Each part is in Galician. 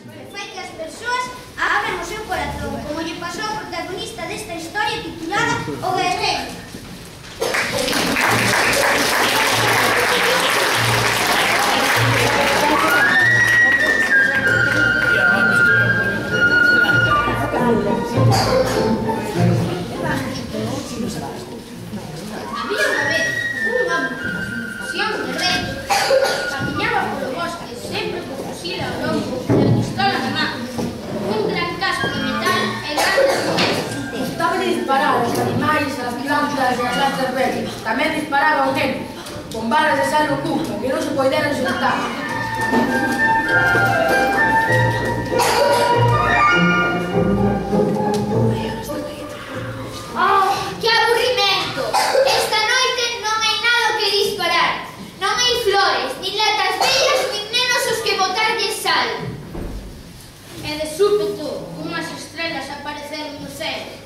Fai que as persoas abran o seu corazón, como lle pasou ao protagonista desta historia titulada O Guerreiro. Había unha vez un home que un guerreiro camiñaba polo bosque sempre co fusil ao lombo e a pistola na man, un gran casco de metal e grandes dientes. Gustaba de disparar aos animais, ás plantas e ás lanzas verdes. Tamén disparaba ao tempo, con balas de sal oculta que non se poideran soltar. Oh, que aburrimento! Esta noite non hai nada que disparar. Non hai flores, nin latas bellas, nin nenos os que botarlle sal. E de súpeto, unhas estrelas apareceron no ceo.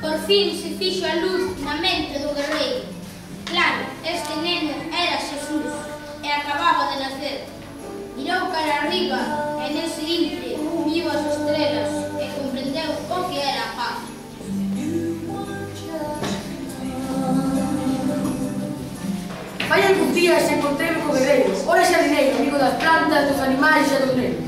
Por fin se fixo a luz na mente do guerreiro. Claro, este neno era Xesús e acababa de nacer. Mirou cara arriba e nese intre viu as estrelas e comprendeu o que era a paz. Fai algún días encontrei co guerreiro, ora xardineiro, amigo das plantas, dos animais e dos nenos.